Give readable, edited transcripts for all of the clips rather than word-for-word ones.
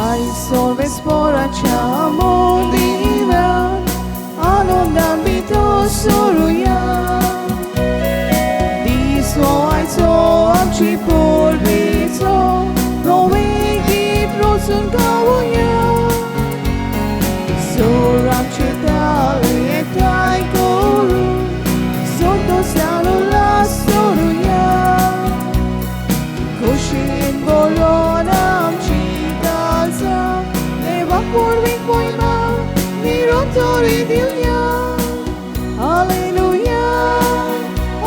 आई सोवेस्पोराच्या मोदीव्यान आनंदान भितो सोरुया दिसो आयचो आमची पोरबीचो नवे गीत रोचून गावुया सोर आमचे दावे एकठांय करून संतोषानुला सोरुया खोशेन बोलोन आमची Leva por mi poema, miro tori diunya. Alleluia,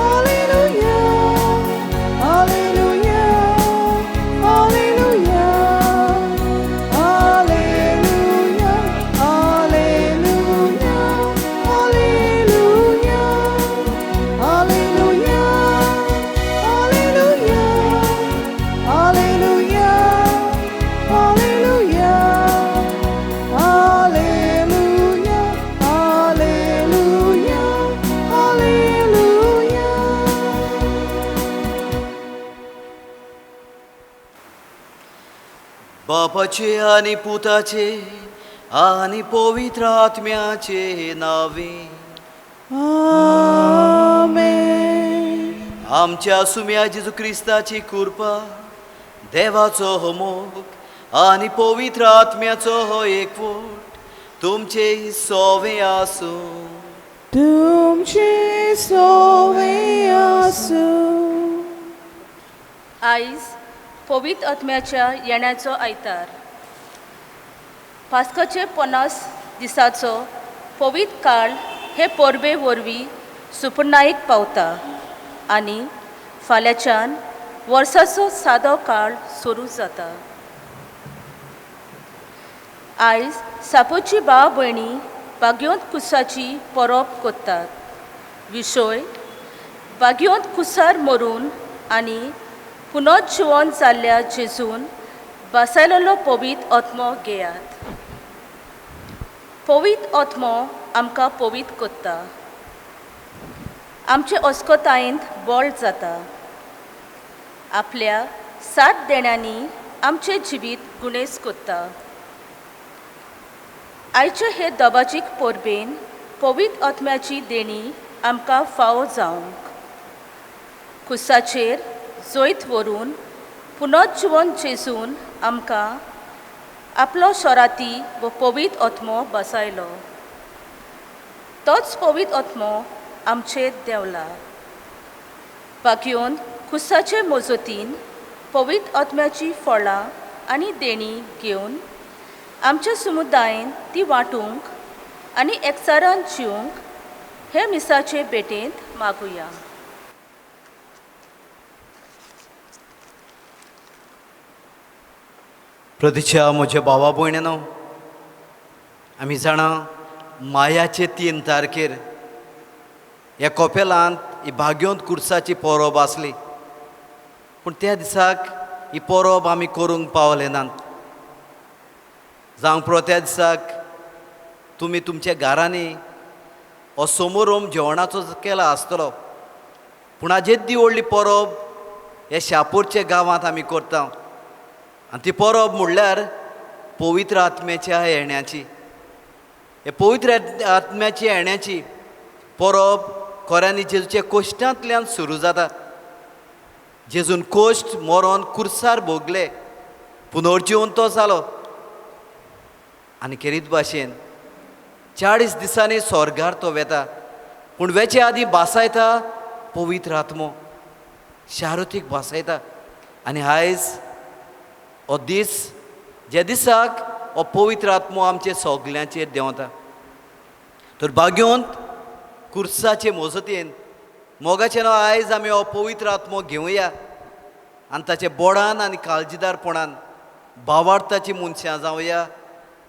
alleluia, alleluia, alleluia, alleluia, alleluia, alleluia, alleluia, alleluia, alleluia. बापाचे आणि पुताचे आणि पवित्र आत्म्याचे नावे आमेन. आमच्या सुम्या जेजू क्रिस्ताची कृपा देवाचो हो मोग आणि पवित्र आत्म्याचो हो एकवट तुमचे सोवे आसूं तुमचे सोवे आसूं. आयज पवित्र आत्म्याच्या येण्याचो आयतार पास्काचे 50 दिसाचो पवित्र काळ हे परबे वरवीं सुपरनाईक पावता आनी फाल्यांच्यान वर्साचो सादो काळ सुरू जाता. आयज सापोची भाव भयणी बाग्योंत कुसाची परब करतात. विशय बाग्योंत कुसार मरून आनी पुनर्जीवन जाल्ल्या जेजून बसयलेलो पवित्र आत्मो घेयात. पवित्र आत्मो आमकां पवित्र करता, आमचे अस्कोतायेंत बळ जाता, आपल्या साथ देण्यांनी आमचे जिवीत गुणेस करता. आयचे हे दबाजीक परबेन पवित्र आत्म्याची देणी आमकां फावो जावंक कुसाचेर जोयत व्हरून पुनर्जीवन जेजून आमकां आपलो शराती व पवित्र आत्मो बसयलो. तोच पवित्र आत्मो आमचेर देवला. बागयोन कुसाचे मोजतीन पवित्र आत्म्याची फळां आनी देणी घेवन आमच्या समुदायान ती वांटूंक आनी एकचारान जिवंक हे मिसाचे भेटेंत मागुया. प्रतीच्या म्हज्या भावा भयणांनो, आमी जाणा मायाचे 3 तारखेर ह्या कोपेलांत ही भाग्योंत कुर्साची परब आसली, पूण त्या दिसाक ही परब आमी करूंक पावले नात. जावंक पुरो त्या दिसाक तुमी तुमच्या घरांनी हो समारंभ जेवणाचो केला आसतलो, पूण हाजी येदी व्हडली परब हे शापोरच्या गांवांत आमी करता. आनी ती परब म्हणल्यार पवित्र आत्म्याच्या येण्याची. हे पवित्र आत्म्याची येण्याची परब खऱ्यांनी जेजूच्या कोश्टांतल्यान सुरू जाता. जेजून कोश्ट मरोन कुर्सार भोगले, पुनर्जीवन तो जालो आनी खेरीत भाशेन 40 दिसांनी स्वर्गार तो वेता. पूण वेचे आदीं भासायता पवित्र आत्मो, शारुतीक भासायता. आनी आयज हो दीस जे दिसाक हो पवित्र आत्मो आमचे सगल्यांचेर देंवता. तर बाग्योंत कुर्साचे मोजतीन मोगाचे नांव आयज आमी हो पवित्र आत्मो घेवया आनी ताचे बोडान आनी काळजीदारपणान भावार्थाची मनशां जावया,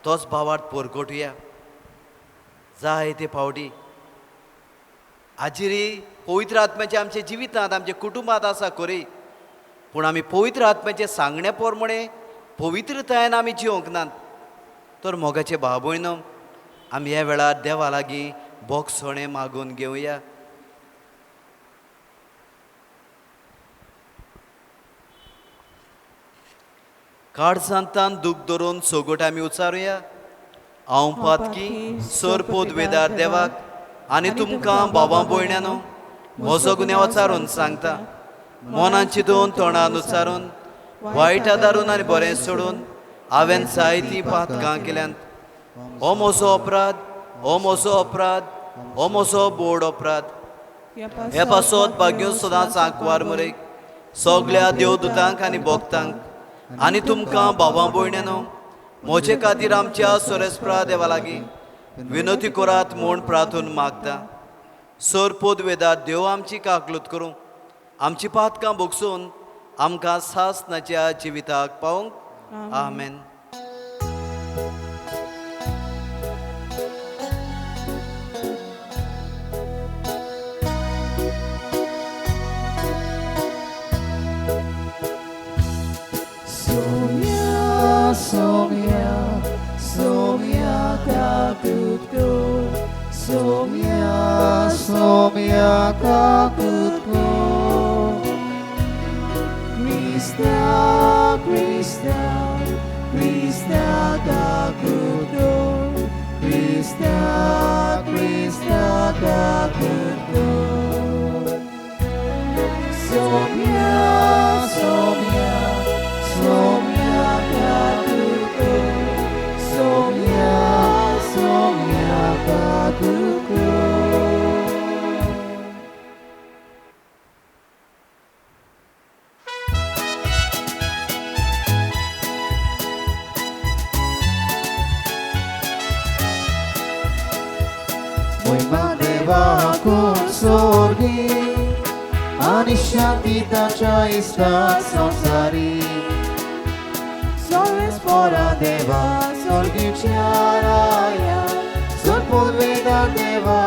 तोच भावार्थ परगटुया. जायते फावटी हाजिरी पवित्र आत्म्याचे आमच्या जिवितांत आमच्या कुटुंबांत आसा खरी, पूण आमी पवित्र आत्म्याचे सांगण्या प्रमाणे पवित्रतायेन आमी जिवंक नात. तर मोगाचे भाव भयणो, आमी ह्या वेळार देवा लागीं बोगसोणें मागून घेवया. काळजांतान दूख धरून सोगोट आमी उचारुया. हांव पातकी सोरपोद वेदार देवाक आनी तुमकां भावां भयण्यानो म्हजो गुन्यांव उचारून सांगता. मनान चिंतून तोंडान उच्चारून वायट आदारून आनी बरें सोडून हांवें जायतीं पातकां केल्यांत. हो म्हजो अपराध, हो म्हजो अपराध, हो म्हजो बोड अपराध. हे पासत भाग्यो सदांच आंकवार मरेक सगळ्या देवदूतांक आनी भक्तांक आनी तुमकां भावां भयण्यानो म्हजे खातीर आमच्या सोरेस्प्रा देवा लागीं विनोती करात म्हूण प्रार्थून मागता. सोरपोद वेदार देव आमची काकलूत करूं, आमची पातकां भोगसून आमकां सासनाच्या जिविताक पावूंक. आमेन. Somia, somia kakutku, somia, somia kakutku. Krista, Krista, Krista kakutku, Krista, Krista kakutku. Somia, somia, somia kakutku, somia, somia kakutku. महिमा देवाकून सोर्गी आणि शांती ताच्या इस्तात संसारी. Sorespora deva, sorgicia raya, sorpod vedar deva,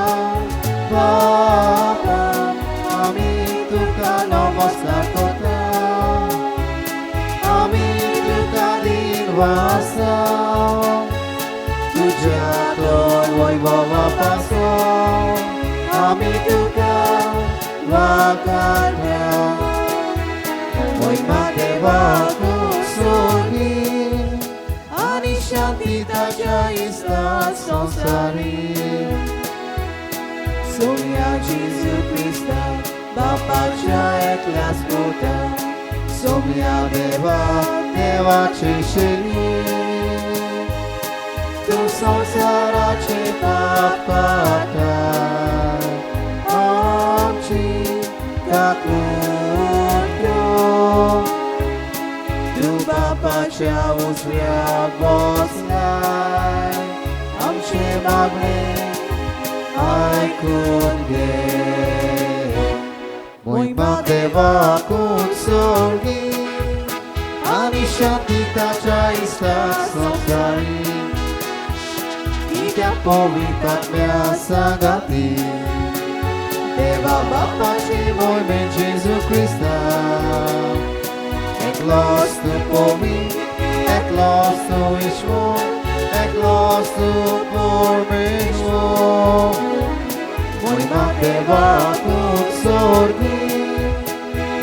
Baba, ami tuka namaskar kota, ami tuka dinvasa, tuja ton vaibhava paso, ami tuka vakarya, महिमा देवा सोर्गी आणि शांती ताच्या इस्तात संसारी. सोया जेजू Crysta बापाच्या एकल्याच पुता, सोम्या देवा देवाचे शरी. तू संसाराचे पाप काढाय, आमची काकूट घेव. तू बापाच्या उजव्याक बसलाय, आमचे मागणे आयकून घे. महिमा देवाकून सोर्गी आणि शांती ताच्या इस्तात संसारी. कित्याक पवित्र आत्म्या सांगाती देवा बापाची मोहिमे जेजू Crysta. Eklos tu pomi, eklos tu ishmo, eklos tu pormishmo. महिमा देवाकून सोर्गी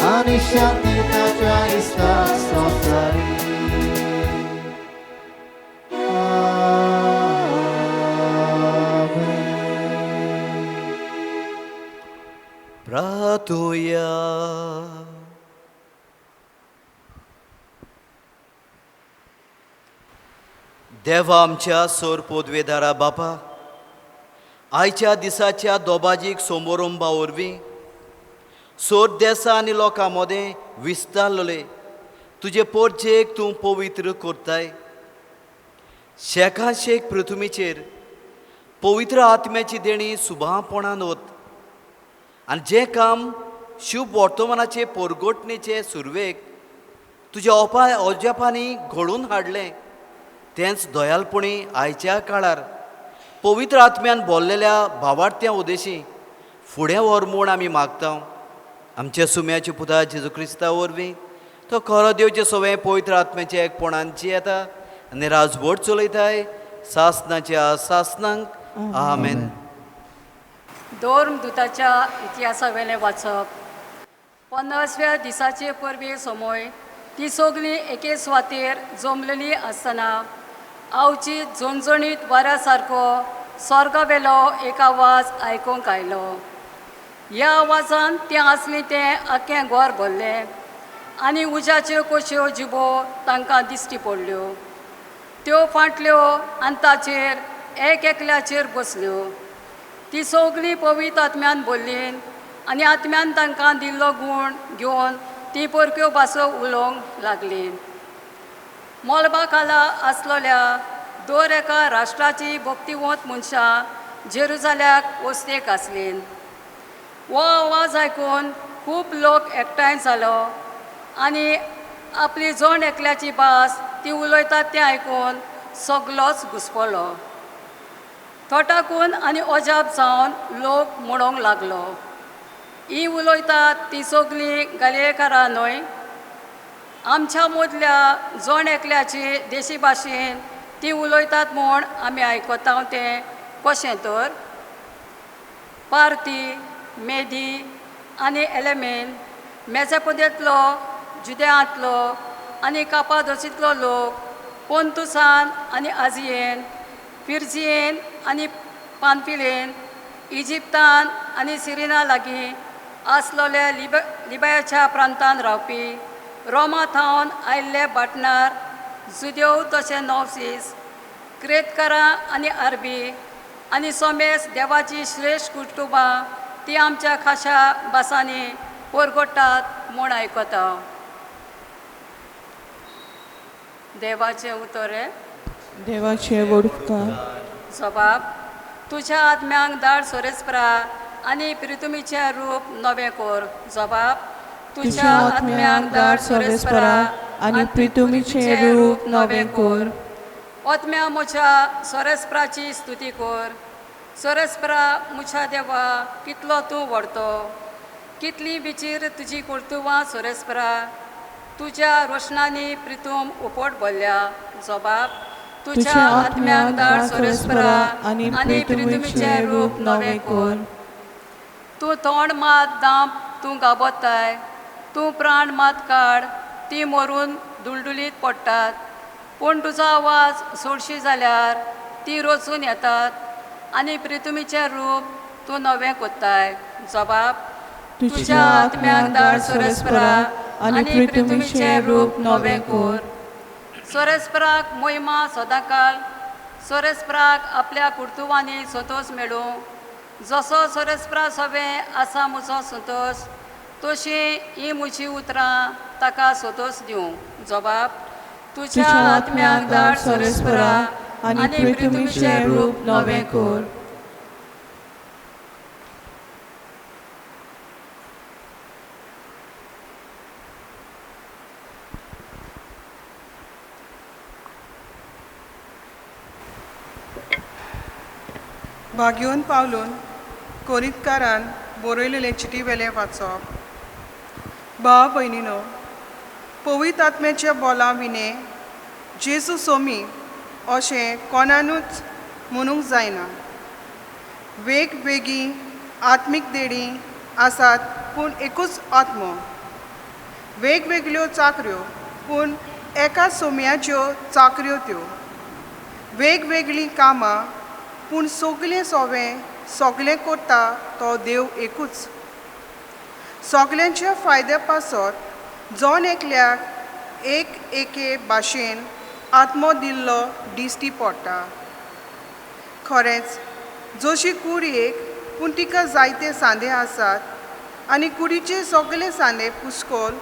आणि शांती ताच्या इस्तात संसारी. प्रार्थूया. देवा आमच्या सोरपोदवेदारा बापा, आयच्या दिसाच्या दोबाजीक सोमोरोंबा वरवीं सोर देसां आनी लोकां मदें विस्तारलोले तुजे पोरचेक तूं पवित्र करताय. शेका शेक पृथ्वीचेर पवित्र आत्म्याची देणी सुभापणान वत आनी जें काम शुभ वर्तमानाचे परगोटणेचे सुरवेक तुज्या ओजापांनी घडोवन हाडलें तेंच दयालपणी आयच्या काळार पवित्र आत्म्यान भरलेल्या भावार्थ्या उदेशी फुडें व्हर म्हूण आमी मागता. आमच्या सुम्याच्या पुता जेजू क्रिस्ता वरवीं तो खरो देवचे सवय पवित्र आत्म्याच्या एकपणांची येता आनी राजवट चलयताय सासनाच्या सासनांक. आमेन. धर्मदूताच्या इतिहासा वेलें वाचप. 50व्या दिसाचे परबे समोय ती सगळीं एके सुवातेर जमलेली आसतना आवची झणझणीत वाऱ्या सारको स्वर्गावेलो एक आवाज आयकूंक आयलो. ह्या आवाजान तें आसलें तें आख्खें घर भरलें आनी उज्याच्यो कश्यो जिबो तांकां दिश्टी पडल्यो. त्यो फाटल्यो अंताचेर एक एकल्याचेर बसल्यो. ती सगळीं पवित्र आत्म्यान भरलीं आनी आत्म्यान तांकां दिल्लो गूण घेवन ती परक्यो भासो उलोवंक लागलीं. मोलबा खाला आसलोल्या दर एका राष्ट्राची भक्तिवंत मनशां जेरुजाल्याक वस्तेक आसलीं. हो आवाज आयकून खूब लोक एकठांय जालो आनी आपली जण एकल्याची भास ती उलयतात तें आयकून सगलोच घुस्पलो. थोटाकून आनी अजाप जावन लोक म्हणोंक लागलो, ही उलयतात ती सगळीं गलिलेकारां न्हय? आमच्या मदल्या जण एकल्याची देशी भाशेन ती उलयतात म्हूण आमी आयकता तें कशें तर? पार्थी, मेदी आनी एलेमेन, मेसेपोतेंतलो, जुदेयांतलो आनी कापादोसींतलो लोक, पोंतुसान आनी आजियेन, फिर्जियेन आनी पानफिलेन, इजिप्तान आनी सिरिना लागीं आसलोल्या लिबायाच्या प्रांतान रावपी, रोमा थावन आयिल्ले बाटणार, जुदेव तशें नॉवसीस, क्रेतकारां आनी आरबी आनी सोमेस देवाची श्रेश्ठ कुटुंबां ती आमच्या खाशा भासांनी परगडटात म्हूण आयकता. देवाचें उतोरें. देवाचे वडकार. जबाब. तुज्या आत्म्यांक धाड सोरेस्परा आनी प्रितुमीचें रूप नवें कोर. जबाब. तुज्या आत्म्यांक धाड सोरेस्परा आनी प्रितुमीचें रूप नवें कोर. आत्म्या म्हज्या सोरेस्पराची स्तुती कोर. सोरेस्परा म्हज्या देवा, कितलो तूं व्हडतो, कितलीं बिचीर तुजी कर्तुवां सोरेस्परा. तुज्या रोशनांनी प्रितूम उपोट भरल्या. जबाब. तुज्या आत्म्यांक धाड सोरेस्परा आनी प्रितुमीचें रूप नवें कोर. तूं तोंड मात दांप तूं गाबोताय, तूं प्राण मात काड ती मरून दुलदुलीत पडटात. पूण तुजो आवाज सोडशी जाल्यार ती रचून येतात आनी प्रितुमीचें रूप तूं नवें कोत्ताय. जबाब. तुज्या आत्म्यांक धाड सोरेस्परा आनी प्रितुमीचें रूप नवें कोर. सोरेस्पराक मोहिमा सदांकाल. सोरेस्पराक आपल्या कुर्तुवांनी संतोश मेळूं. जसो सोरेस्परा सवें आसा म्हजो संतोश, तशीं ही म्हजीं उतरां ताका संतोश दिवं. जबाब. तुज्या आत्म्यांक धाड सोरेस्परा आनी प्रितुमीचें रूप नवें कोर. भाग्योन पावलून कोरिंतकारान बरयलेले चिटी वेलें वाचप. भाव भयणीनो, पवित्र आत्म्याच्या बोला विने जेजू सोमी अशें कोणानूच म्हणूंक जायना. वेगवेगळी आत्मीक देणी आसात पूण एकूच आत्मो. वेगवेगळ्यो चाकऱ्यो पूण एका सोम्याच्यो चाकऱ्यो त्यो. वेगवेगळीं कामां पूण सगलें सोवें सगलें करता तो देव एकूच. सगल्यांच्या फायद्या पासत जण एकल्याक एक एके भाशेन आत्मो दिल्लो दिश्टी पडटा. खरेंच जशी कूड एक पूण तिका जायते सांदे आसात आनी कुडीचे सगळे सांदे पुस्कोल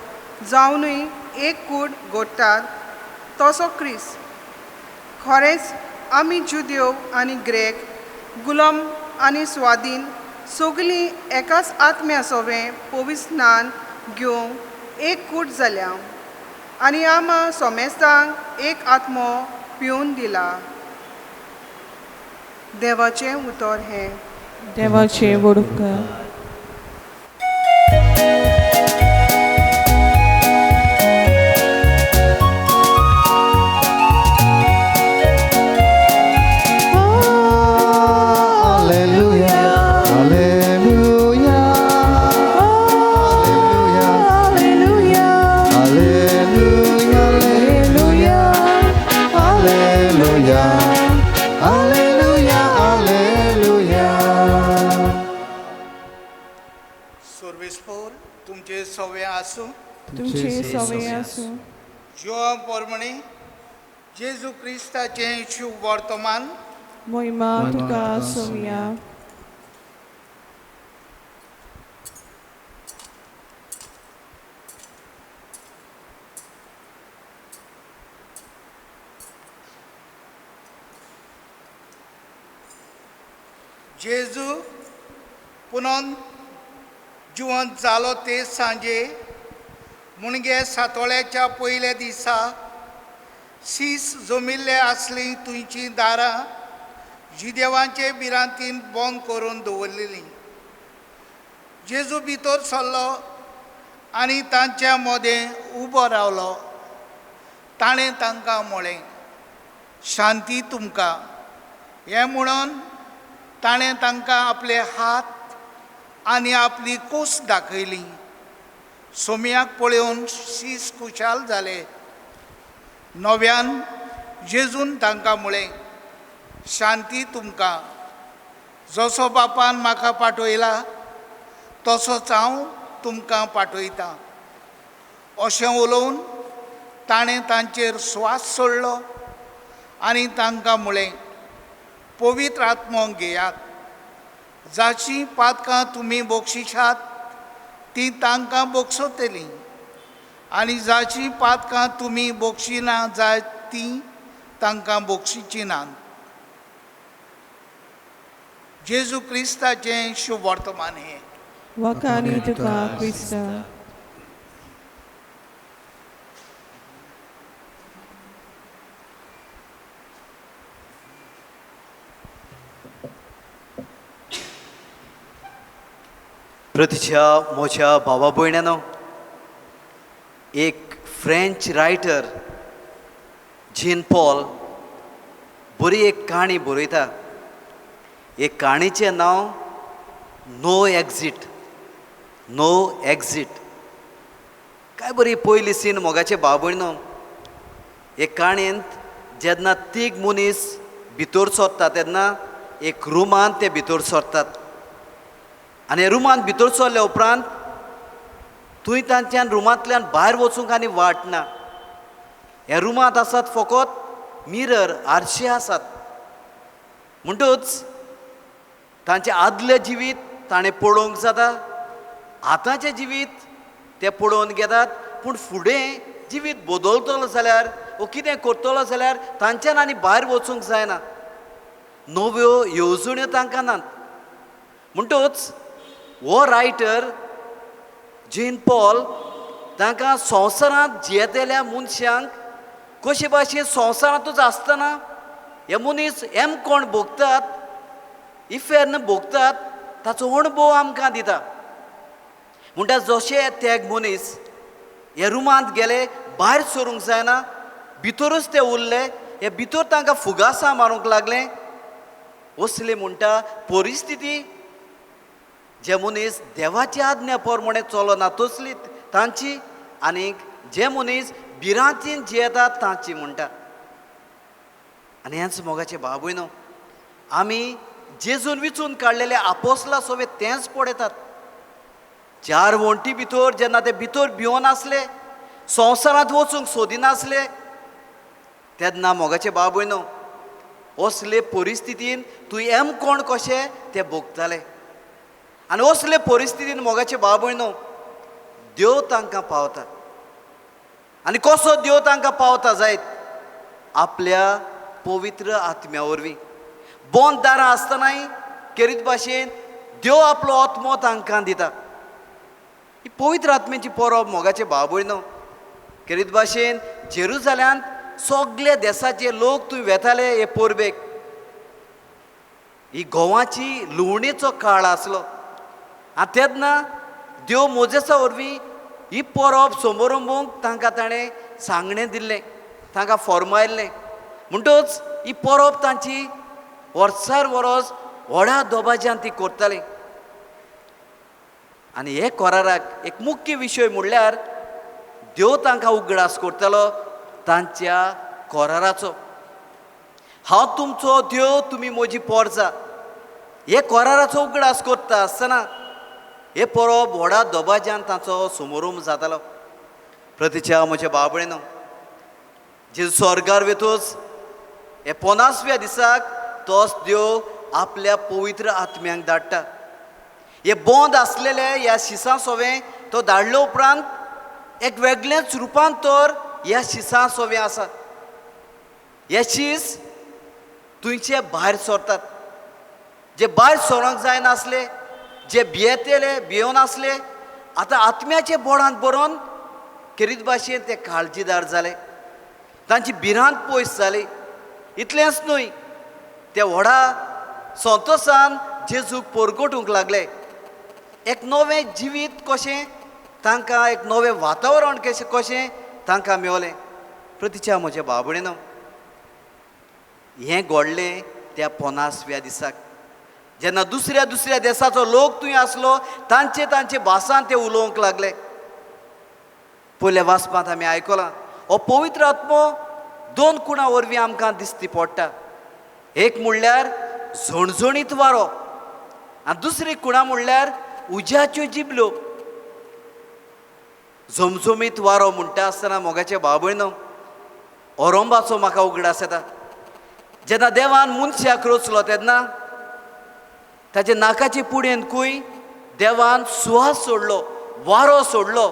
जावनूय एक कूड घडटात, तसो क्रिस्त. खरेंच आमी जुदेव आनी ग्रेक, गुलाम आनी स्वाधीन सगळीं एकाच आत्म्या सोवें पवित्र स्नान घेवंक एक कूट जाल्या आनी आमां सोमेस्तांक एक आत्मो पिवून दिला. देवाचें उतर हें. देवाचे वडकार. Hallelujah. Alleluia, Alleluia, Alleluia. सर्वेस्पोर तुमचे सवय आसूं तुमचे सवय आसूं जिवा पोरमणी जेजू क्रिस्ताचे शुभ वर्तमान मोहिमा तुका सोमिया. जेजू पुनः जिवंत जालो ते सांजे मुणगे सातोळ्याच्या पयल्या दिसा शीस जमिल्ले आसली तुमची दारां जी देवांचे बिरांतीन बंद करून दवरलेली. जेजू भितर सरलो आनी तांच्या मदें उबो रावलो. ताणें तांकां म्हळें, शांती तुमकां. हें म्हणून ताणें तांकां आपले हात आनी आपली कूस दाखयली. सोमयाक पळोवन शीस खुशाल जाले. नव्यान जेजून तांकां म्हळें, शांती तुमकां. जसो बापान म्हाका पाठयला तसोच हांव तुमकां पाठयतां. अशें उलोवन ताणें तांचेर स्वास सोडलो आनी तांकां म्हळें, पवित्र आत्मो घेयात. जाची पातकां तुमी बक्षिशात ती तांकां बक्षतलीं आनी जाची पातकां तुमी बक्षिना जाय ती तांकां बक्षिची नात. जेजू क्रिस्ताचें शुभ वर्तमान हें. वखाणी तुका क्रिस्त. प्रतीच्या म्हज्या भावा भयणानो, एक फ्रेंच रायटर जीन पॉल बरी एक काणी बरयता. एक काणीचें नांव नो एक्झिट. No exit. काय बरी पयली सीन मोगाचे भाव भयणो. एक काणयेंत जेन्ना तीग मनीस भितर सरता तेन्ना एक रुमांत ते भितर सरतात आनी रुमांत भितर सरले उपरांत थंय तांच्यान रुमांतल्यान भायर वचूंक आनी वाट ना. ह्या रुमांत आसात फकत मिरर, आरशे आसात. म्हणटूच तांचें आदलें जिवीत ताणें पळोवंक जाता, आतांचें जिवीत ते पळोवन घेतात. पूण फुडें जिवीत बदलतलो जाल्यार वो कितें करतलो जाल्यार तांच्यान आनी भायर वचूंक जायना. नव्यो येवजण्यो तांकां नात. म्हणटूच हो रायटर जीन पॉल तांकां संवसारांत जियेतेल्या मनशांक कशे भाशेन संवसारांतूच आसतना हे मनीस हेम कोण भोगतात, इफेर्न भोगतात, ताचो अणभव आमकां दिता. म्हणटा जशे ते मनीस हे रुमांत गेले, भायर सरूंक जायना, भितरूच ते उरले, हे भितर तांकां फुगासां मारूंक लागले. असले म्हणटा परिस्थिती जे मनीस देवाची आज्ञा प्रमाणे चलना तसली तांची, आनीक जे मनीस भिरांतीन जियेतात तांची म्हणटा. आनी हेंच मोगाचे भाव भयणो, आमी जेजून विचून काडलेले आपोसला सवे तेंच पळयतात. 4 वण्टी भितर जेन्ना ते भितर भिवून आसले, संवसारांत वचूंक सोदिनासले, तेन्ना मोगाचे भाव भयणो असले परिस्थितीन तूं एम कोण कशें ते भोगताले. आनी असले परिस्थितीन मोगाचे भाव भयणो देव तांकां पावता. आनी कसो देव तांकां पावता जायत? आपल्या पवित्र आत्म्या वरवीं. बंद दारां आसतनाय केरीत भाशेन देव आपलो आत्मो तांकां दिता. ही पवित्र आत्म्याची परब मोगाचे भाव भयणो. केरीत भाशेन जेरुजाल्यांत सगळे देशाचे लोक थंय वेताले हे परबेक. ही घोवाची लुवणेचो काळ आसलो. आनी तेन्ना देव मोजेसा वरवीं ही परब समारंभूंक तांकां ताणें सांगणें दिल्लें, तांकां फॉर्मायल्लें. म्हणटूच ही परब तांची वर्सार वरस व्हडा दोबाज्यान ती करतालीं. आनी हे कोराराक एक मुख्य विशय म्हणल्यार देव तांकां उगडास करतालो तांच्या कोराराचो. हांव तुमचो देव, तुमी म्हजी पोरजां. हे कोराराचो उगडास करता आसतना हे परब व्हडा दबाज्यान ताचो समारोप जातालो. प्रतीच्या म्हज्या बाबळेनो, जेजू स्वर्गार वेतूच हे 50व्या दिसाक तोच देव आपल्या पवित्र आत्म्यांक धाडटा. हे बंद आसलेले ह्या शिसां सोवें तो धाडले उपरांत एक वेगळेंच रुपांतर ह्या शिसां सोवें आसा. हे शीस तुमचे भायर सरतात. जे भायर सरोंक जायनासले, जे भियेवन आसले, आतां आत्म्याचे बोडांत बरोवन खेरीत भाशेन ते काळजीदार जाले. तांची भिरांत पयस जाली. इतलेंच न्हय, ते व्हडा संतोशान जेजूक परगटूंक लागले. एक नवें जिवीत कशें तांकां, एक नवें वातावरण कशें तांकां मेवलें. प्रतीच्या म्हज्या बाबडेनो, हें घडलें त्या 50व्या दिसाक, जेन्ना दुसऱ्या दुसऱ्या देशाचो लोक थंय आसलो, तांचे भासांत ते उलोवंक लागले. पयल्या वाचपांत आमी आयकलां, हो पवित्र आत्मो 2 कुणां वरवीं आमकां दिश्टी पडटा. एक म्हणल्यार झणझणीत वारो, आनी दुसरी कुणां म्हणल्यार उज्याच्यो जिबल्यो. झमझमीत वारो म्हणटा आसतना मोगाच्या बाबळनो, अरोंबाचो म्हाका उगडास येता. जेन्ना देवान मनशाक रचलो तेन्ना ताचे नाकाचे पुडेंतूय देवान सुवास सोडलो, वारो सोडलो,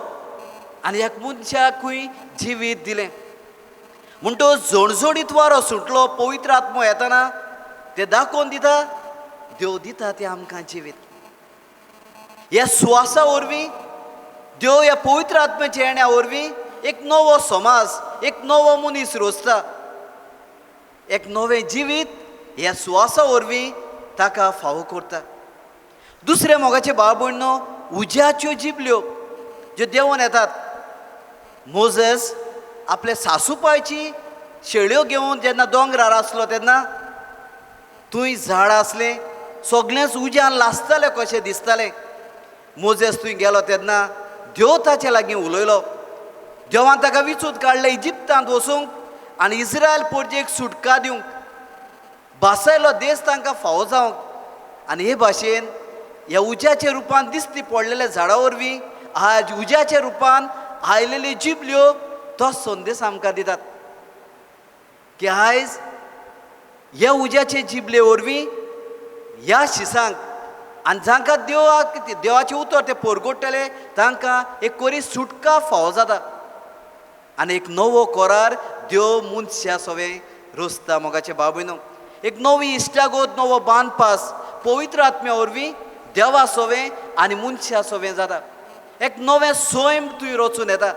आनी एक मनशाकूय जिवीत दिलें. म्हणटो झणझणीत वारो सुटलो, पवित्र आत्मो येताना ते दाखोवन दिता, देव दिता ते आमकां जिवीत. ह्या सुवासा वरवीं देव ह्या पवित्र आत्म्याच्या येण्या वरवीं एक नवो समाज, एक नवो मनीस रचता. एक नवें जिवीत ह्या सुवासा वरवीं ताका फावो करता. दुसरे मोगाचे भाव भयणो, उज्याच्यो जिबल्यो ज्यो देंवन येतात. मोजेस आपले सासूपायची शेळयो घेवन जेन्ना दोंगरार आसलो तेन्ना थंय झाड आसलें, सगळेंच उज्यान लासतालें कशें दिसतालें. मोजेस थंय गेलो तेन्ना देव ताचे लागीं उलयलो. देवान ताका विचून काडलें इजिप्तांत वचूंक आनी इस्रायल परजेक सुटका दिवंक. भासायलो देश तांकां फावो जावंक. आनी हे भाशेन ह्या उज्याच्या रुपान दिश्टी पडलेल्या झाडां वरवीं आज उज्याच्या रुपान आयलेल्यो जिबल्यो तो संदेश आमकां दितात की आयज ह्या उज्याचे जिबले वरवीं ह्या शिसांक आनी जांकां देवाचें उतर ते परगडटले तांकां एक कोरी सुटका फावो जाता. आनी एक नवो कोरार देव मनशा सोवें रचता. मोगाचे बाबूनो, एक नवी इश्टागोत, नवो बांदपास पवित्र आत्म्या वरवीं देवा सोवें आनी मनशा सोवें जाता. एक नवें सैम थंय रचून येता.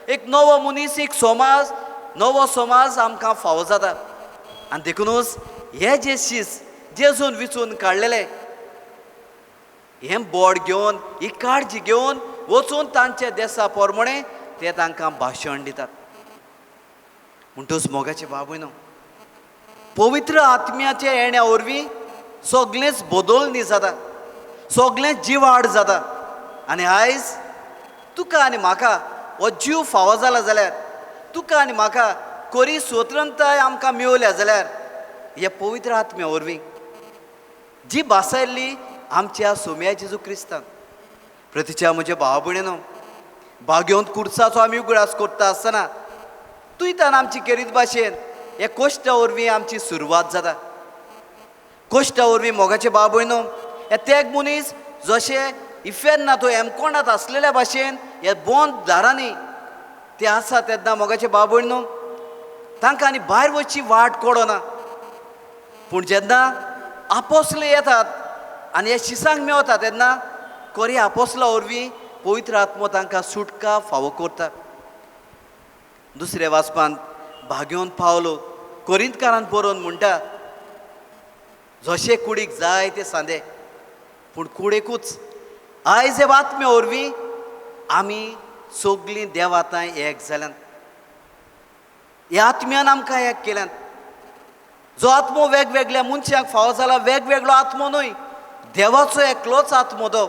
एक नवो मनीस, एक समाज, नवो समाज आमकां फावो जाता. आनी देखूनच हे जे शीस जेजून विचून काडलेले हें बोड घेवन, ही काळजी घेवन वचून तांच्या देशा पोरमणे ते तांकां भाशण दितात. म्हणटच मोगाचे बाबूनो, पवित्र आत्म्याच्या येण्या वरवीं सगळेंच बदलणी जाता, सगळेंच जिवाड जाता. आनी आयज तुका आनी म्हाका हो जीव फावो जाला जाल्यार, तुका आनी म्हाका कोरी स्वतंत्रताय आमकां मेवल्या जाल्यार हे पवित्र आत्म्या वरवीं जी भासायल्ली आमच्या सोम्या जेजू क्रिस्तान. प्रतीच्या म्हज्या भाव भयणीनो, भाग्योंत कुर्साचो आमी उगडास करता आसतना तुयतान आमची खेरीत भाशेन हे कोश्टा वरवीं आमची सुरवात जाता. कोश्टा वरवीं मोगाचे भाव भयणो, हे तेग मनीस जशे इफेन्ना तो एमकोणांत आसलेल्या भाशेन हे बंद दारांनी ते आसा तेन्ना मोगाचे भाव भयणो तांकां आनी भायर वचची वाट कळना. पूण जेन्ना आपोसले येतात आनी हे शिसांक मेवता तेन्ना कोरी आपोसला वरवीं पवित्र आत्मो तांकां सुटका फावो करता. दुसऱ्या वाचपांत भाग्योन पावलो कोरिंतकारांत बरोवन म्हणटा, जशे कुडीक जाय ते सांदे पूण कुडेकूच आयज हे आत्मे वरवीं आमी सगळीं देवातांय एक जाल्यात. ह्या आत्म्यान आमकां एक केल्यात. जो आत्मो वेगवेगळ्या मनशांक फावो जाला, वेगवेगळो आत्मो न्हय, देवाचो एकलोच आत्मो तो.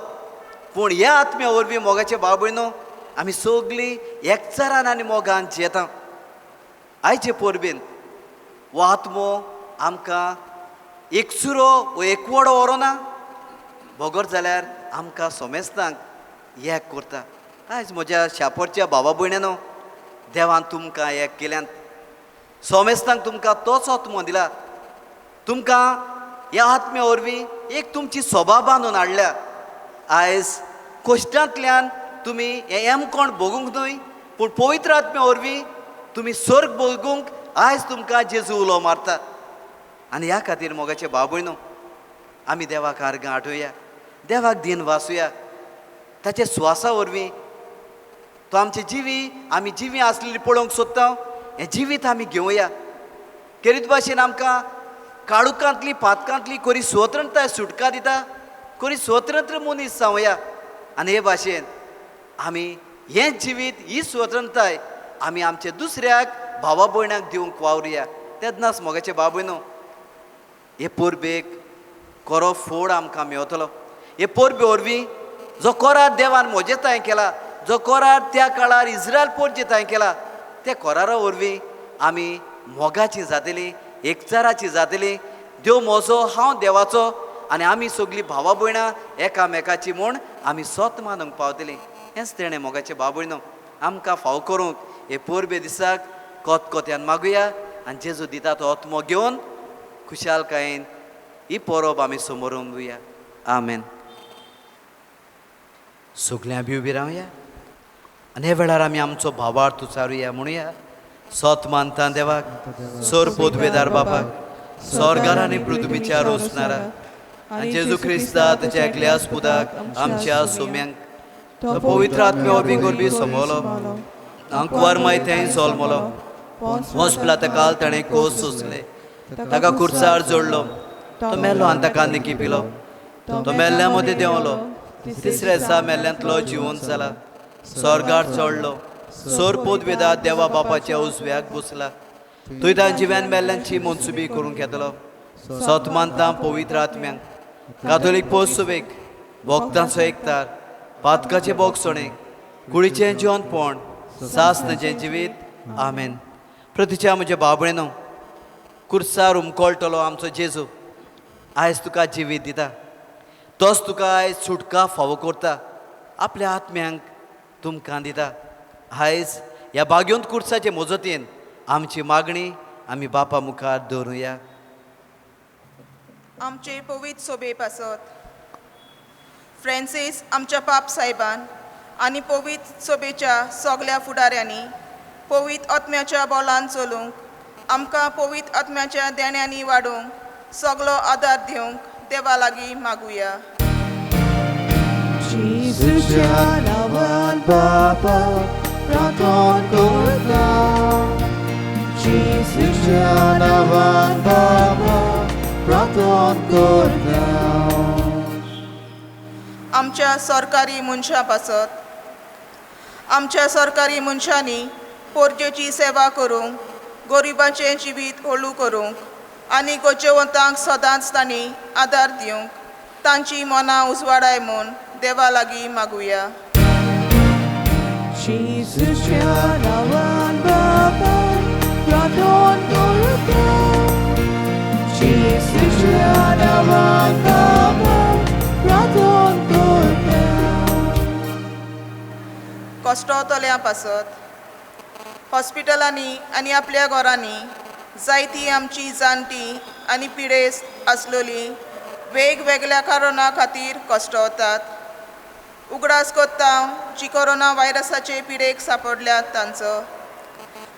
पूण ह्या आत्म्या वरवीं मोगाचे भाव भयणो आमी सगळीं एकचारान आनी मोगान जियेता. आयचे परबेन हो आत्मो आमकां एकसुरो वो एकवडो व्हरो ना बोगोर जाल्यार आमकां सोमेस्तांक एक करता. आयज म्हज्या शापोरच्या भावा भयण्यांनो, देवान तुमकां एक केल्यान सोमेस्तांक तुमकां तोच आत्मो दिला. तुमकां ह्या आत्म्या वरवीं एक तुमची स्वभाव बांदून हाडल्या. आयज कोश्टांतल्यान तुमी हें एमकोण भोगूंक न्हय, पूण पवित्र आत्म्या वरवीं तुमी स्वर्ग भोगूंक आयज तुमकां जेजू उलो मारता. आनी ह्या खातीर मोगाचे भाव भयणो, आमी देवाक आर्गां आठोवया, देवाक दिन वाचुया. ताचे स्वासा वरवीं तो आमचे जिवी आमी जिवी आसलेली पळोवंक सोदता, हें जिवीत आमी घेवया. केरीत भाशेन आमकां काळुकांतली पातकांतली कोरी स्वतंत्रताय सुटका दिता, कोरी स्वतंत्र मनीस जावया. आनी हे भाशेन आमी हें जिवीत, ही स्वतंत्रताय आमी आमच्या दुसऱ्याक भावा भयणाक दिवंक वावरुया. तेन्नाच मोगाचे भाव भयणो, हे पोरबेक कोरो फोड आमकां मेवतलो. हे पोरबे वरवीं जो कोरार देवान मोजेताय केला, जो कोरार त्या काळार इस्रायल पोरजेताय केला, त्या कोरारा वरवीं आमी मोगाची जातली, एकचाराची जातली. देव म्हजो, हांव देवाचो, आनी आमी सगळीं भावा भयणां एकामेकाची म्हूण आमी सोत मानूंक पावतलीं. हेंच तेणें मोगाचे भाव भयणो आमकां फाव करूंक हे पोरबे दिसाक कोतकोत्यान मागुया. आनी जेजू दिता तो आत्मो घेवन खुशालकायेन ही परब आमी समोरून दिवया. आमेन. सगळ्यां बी उबी रावया आनी हे वेळार आमी आमचो भावार्थ उचारुया. म्हणुया, सोत मानता देवाक, सोर पोदवेदार बापाक, स्वर्गार आनी पृथ्वीच्या रोसणारा, आनी जेजू क्रिस्ता ताच्या एकल्या पुताक आमच्या सोम्यांक तो पवित्र आत्म्या वरवीं गोरबी समोलो, अंकवार मायथें सोलमलो, वोसपला काल ताणें कोस सोंसले, ताका कुर्सार जोडलो, तो मेलो आनी ताका निकी पिलो, तो मेल्ल्या मदें देंवलो, तिसऱ्या दिसा मेल्ल्यांतलो जिवंत जाला, स्वर्गार चडलो, सोर पोदवेदार देवा बापाच्या उजव्याक बसला, थंय तां जिव्यान मेल्ल्यांची मनसुबी करूंक येतलो. सोत मानता पवित्र आत्म्यांक, कातोलीक पोसुबेक, भोगतांचो एकतार, पातकाचें बोगसणें, कुडीचें जेवणपण, सासणेचें जिवीत. आमेन. प्रतीच्या म्हज्या भाव भयणो, कुर्सार उमकोळटलो आमचो जेजू आयज तुका जिवीत दिता. तोच तुका आयज सुटका फावो करता, आपल्या आत्म्यांक तुमकां दिता. आयज ह्या भाग्यवंत कुर्साचे मोजतीन आमची मागणी आमी बापा मुखार दवरुया. आमचे पवित्र सोबे पासत फ्रांसीस आमच्या पाप साहेबान आनी पवित्र सोबेच्या सगळ्या फुडाऱ्यांनी पवित्र आत्म्याच्या बोलान चलूंक आमकां पवित्र आत्म्याच्या देण्यांनी वाडूंक सगळो आदार दिवंक देवा लागीं मागुया. जेजूच्या नांवान बापा प्रार्थना करता. जेजूच्या नांवान बापा प्रार्थना करता. आमच्या सरकारी मनशां पासत आमच्या सरकारी मनशांनी पोरजेची सेवा करूंक, गरिबांचें जिवीत हळू करूंक आनी गोचेवंतांक सदांच तांणी आदार दिवंक तांची मनां उजवाडाय म्हूण देवा लागीं मागुया. जेजूच्या नांवान बापा प्रार्थना करता. जेजूच्या नांवान बापा प्रार्थना करता. कश्टावतल्यां पासत हॉस्पिटलांनी आनी आपल्या घरांनी जायतीं आमची जाणटी आनी पिडेस्त आसलेलीं वेगवेगळ्या कारणां खातीर कश्टावतात. उगडास कोत्ता जी कोरोना व्हायरसाचे पिडेक सापडल्यात तांचो.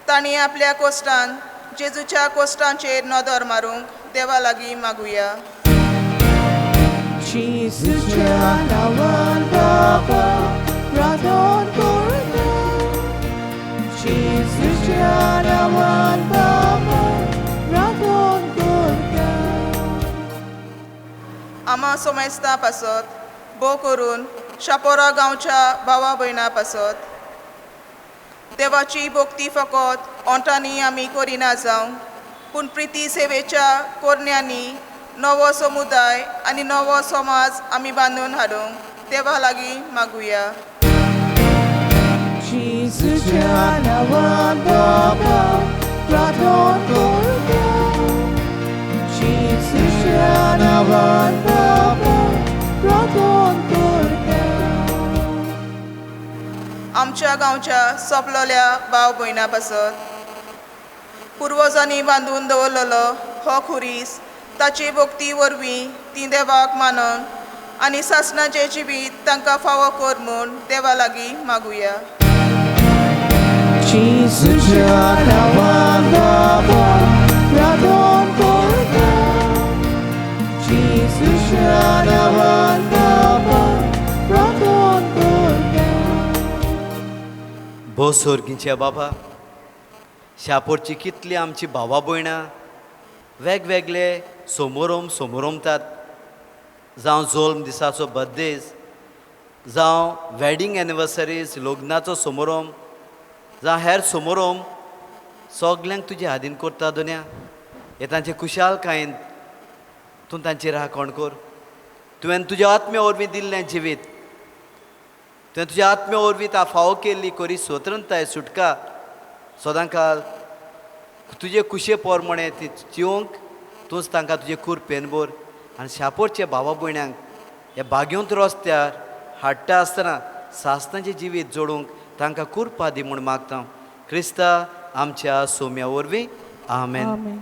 तांणी आपल्या कोश्टान जेजूच्या कोश्टांचेर नदर मारूंक देवा लागीं मागुया. जेजूच्या नांवान बापा प्रार्थना करता. जेजूच्या नांवान बापा प्रार्थना करता. आमा सोमेस्ता पासत भोव करून शापोरा गांवच्या भावा भयणां पासत देवाची भक्ती फकत ओंटांनी आमी करिना जावं, पूण प्रिती सेवेच्या कोरण्यांनी नवो समुदाय आनी नवो समाज आमी बांदून हाडूंक देवा लागीं मागुया. जेजूच्या नांवान बापा प्रार्थना करता. आमच्या गांवच्या सोंपलोल्या भाव भयणां पासत पुर्वजांनी बांदून दवरलेलो हो खुरीस ताची भक्ती वरवीं ती देवाक मानून आनी सासणाचें जिवीत तांकां फावो कर म्हूण देवा लागीं मागुया. Jesusia nawan Bapa Radon Korda Jesusia nawan Bapa Radon Korda. भो सर्गीच्या बाबा, शापोरची कितली आमची भावां भयणां वेगवेगळे समोरमतात, जावं जल्म दिसाचो बर्थडेज, जावं वॅडींग एनिवर्सरीज, लग्नाचो समारंभ, जावं हेर समारंभ सगल्यांक तुजे हातीन करता दोन्या. हे तांचे कुशालकायेन तूं तांची राखण कर. तुवें तुज्या आत्म्या वरवीं दिल्लें जिवीत, तुवें तुज्या आत्म्या वरवीं ता फावो केल्ली कोरी स्वतंत्रताय सुटका सदां काल तुजे कुशे पोरमणे ती जिवंक तूंच तांकां तुजे कुरपेन भर. आनी शापोरचे भावा भयण्यांक हे बाग्योंत रस्त्यार हाडटा आसतना सासणाचें जिवीत जोडूंक तांकां कुरपा दी म्हूण मागता. क्रिस्ता आमच्या सोम्या वरवीं आमेन. Amen.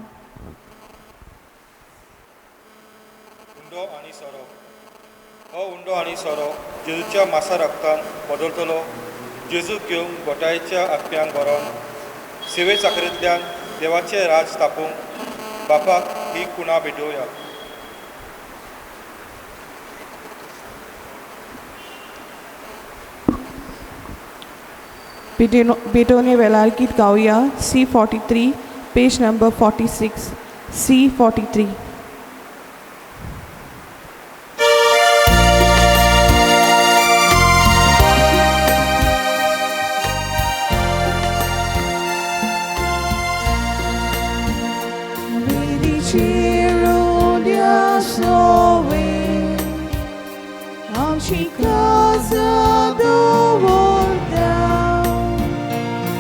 उंडो आनी सोरो हो उंडो आनी सोरो जेजूच्या मासा रक्तान बदलतलो. जेजूक घेवंक गोठायेच्या आत्म्यांक बरोवन सेवे चाकरेंतल्यान देवाचें राज स्थापूंक बापाक ही कुणा भेटोवया. Betone Velar Git Gauya, C43, page number 46, C43. Casa do Voltão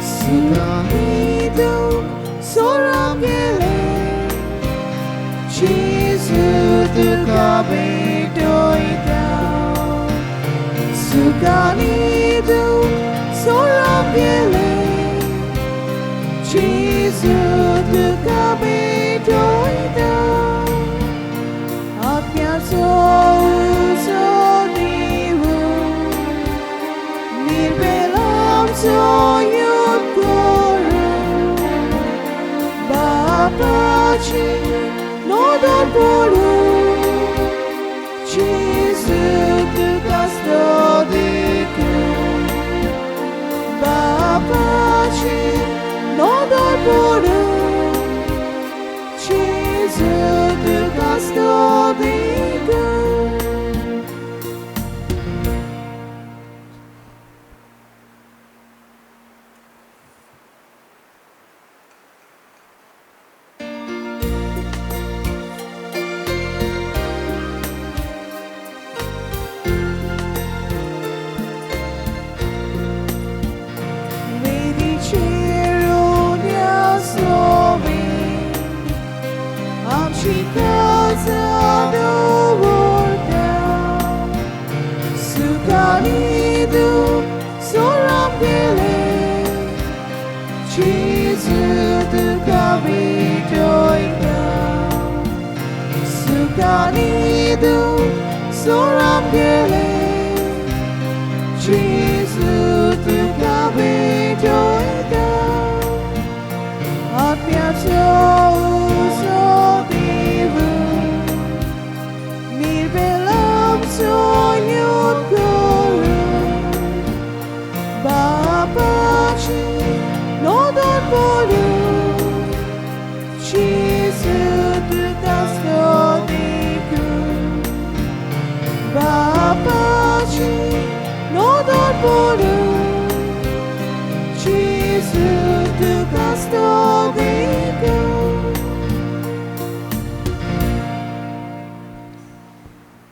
Sugahido Sorangele Jesus do Cabedo Itão Sugahido Sorangele Jesus do Cabedo Itão Apiaço Soyut koru Bapaci nodor poru Jesus tu custodicu Bapaci nodor poru Jesus tu custodicu.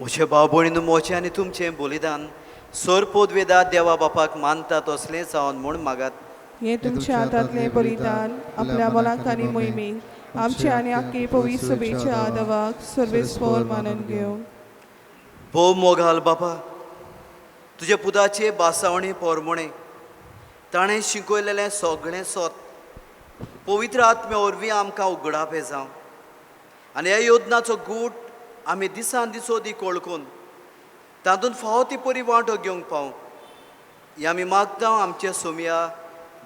म्हजे भाव भयणीन मोचे आनी तुमचें बलिदान sir पोदवेदा देवा बापाक मानता तसलें जावन म्हूण मागात. हे तुमच्या हातांतलें बलिदान आपल्या मोलाक आनी मोहिमेक आमचे आनी आख्खे पवित्र सभेच्या आदवाक सर्वेस्पर मानून घेवं. भोव मोगाल बापा, तुजे पुताचे बासावणी पोरमणे ताणें शिकयलेलें सगळें सत पवित्र आत्म्या वरवीं आमकां उगडाप हें जावं आनी ह्या योजनाचो गूट आमी दिसान दिसोदीक वळखून तातूंत फावो ती परी वांटो घेवंक पावूं हें आमी मागता आमचे सोमया